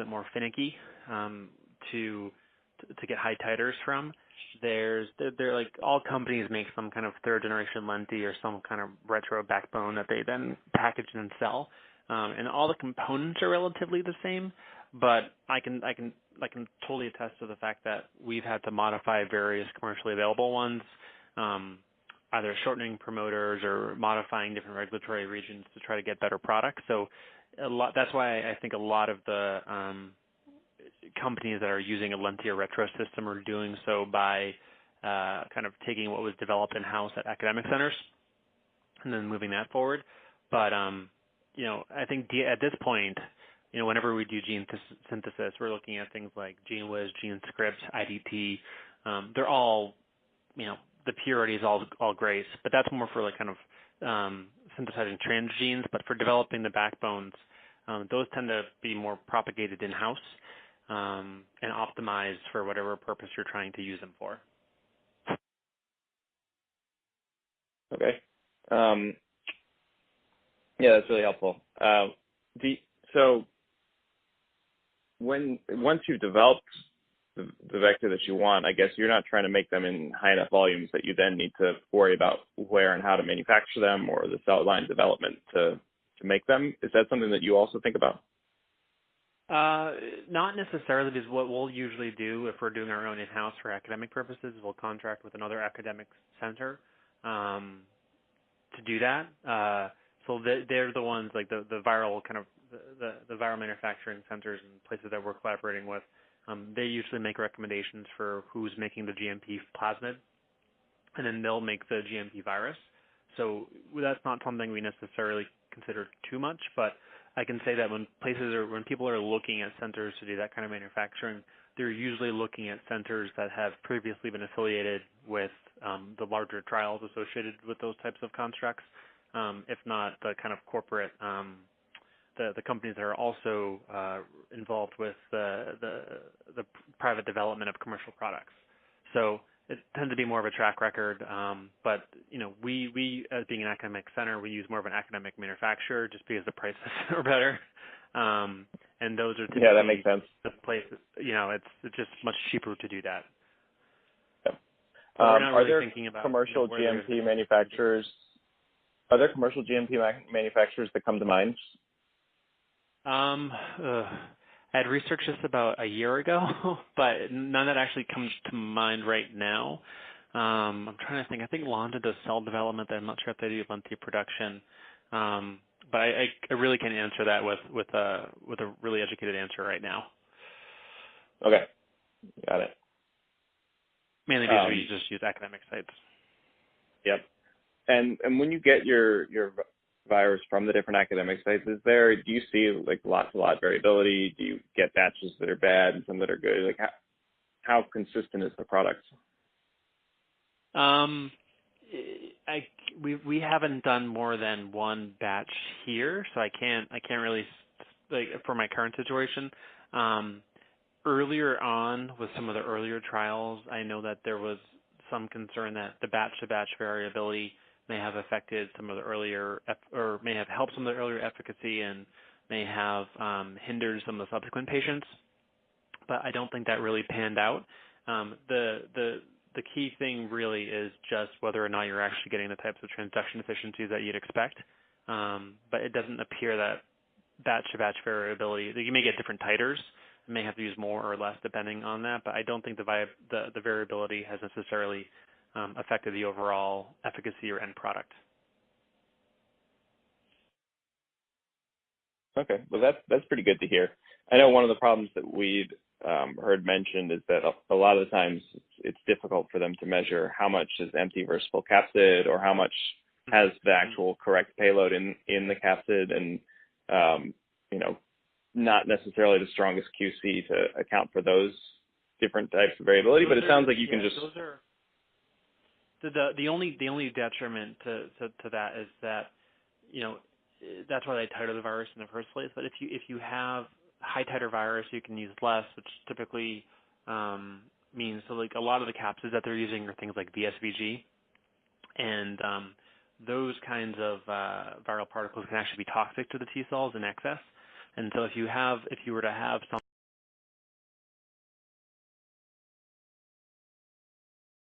bit more finicky to get high titers from. They're like all companies make some kind of third generation lenti or some kind of retro backbone that they then package and sell, and all the components are relatively the same. But I can totally attest to the fact that we've had to modify various commercially available ones, either shortening promoters or modifying different regulatory regions to try to get better products. So that's why I think a lot of the companies that are using a lenti or retro system are doing so by kind of taking what was developed in-house at academic centers and then moving that forward. But, I think at this point, whenever we do gene synthesis, we're looking at things like GeneWiz, GeneScript, IDT. They're all, the purity is all great, but that's more for like kind of synthesizing transgenes. But for developing the backbones, those tend to be more propagated in-house and optimized for whatever purpose you're trying to use them for. Okay. Yeah, that's really helpful. So once you've developed the vector that you want, I guess you're not trying to make them in high enough volumes that you then need to worry about where and how to manufacture them or the cell line development to make them. Is that something that you also think about? Not necessarily, because what we'll usually do if we're doing our own in-house for academic purposes, we'll contract with another academic center to do that. So they're the ones, like the viral kind of the viral manufacturing centers and places that we're collaborating with. They usually make recommendations for who's making the GMP plasmid, and then they'll make the GMP virus. So that's not something we necessarily consider too much, but I can say that when people are looking at centers to do that kind of manufacturing, they're usually looking at centers that have previously been affiliated with the larger trials associated with those types of constructs, if not the kind of corporate, the companies that are also involved with the private development of commercial products. So it tends to be more of a track record, but we as being an academic center, we use more of an academic manufacturer just because the prices are better, and those are typically that makes sense. The places, it's just much cheaper to do that. Yep. Are there commercial GMP manufacturers? Are there commercial GMP manufacturers that come to mind? I had researched this about a year ago, but none that actually comes to mind right now. I'm trying to think. I think Lonza does cell development. I'm not sure if they do lenti production, but I really can't answer that with a really educated answer right now. Okay, got it. Mainly because we just use academic sites. Yep. And when you get your virus from the different academic sites, do you see like lot variability? Do you get batches that are bad and some that are good? Like how consistent is the product? We haven't done more than one batch here, so I can't really, like, for my current situation. Earlier on with some of the earlier trials, I know that there was some concern that the batch-to-batch variability may have affected some of the earlier, or may have helped some of the earlier efficacy and may have hindered some of the subsequent patients. But I don't think that really panned out. The key thing really is just whether or not you're actually getting the types of transduction efficiencies that you'd expect. But it doesn't appear that batch-to-batch variability, you may get different titers. You may have to use more or less depending on that, but I don't think the variability has necessarily affected the overall efficacy or end product. Okay, well that's pretty good to hear. I know one of the problems that we'd heard mentioned is that a lot of the times it's difficult for them to measure how much is empty versus full capsid or how much has the actual correct payload in the capsid, and not necessarily the strongest QC to account for those different types of variability. But it sounds like you can just. The only detriment to that is that that's why they titer the virus in the first place. But if you have high titer virus, you can use less, which typically means so like a lot of the capsids that they're using are things like VSVG, and those kinds of viral particles can actually be toxic to the T cells in excess. And so if you were to have some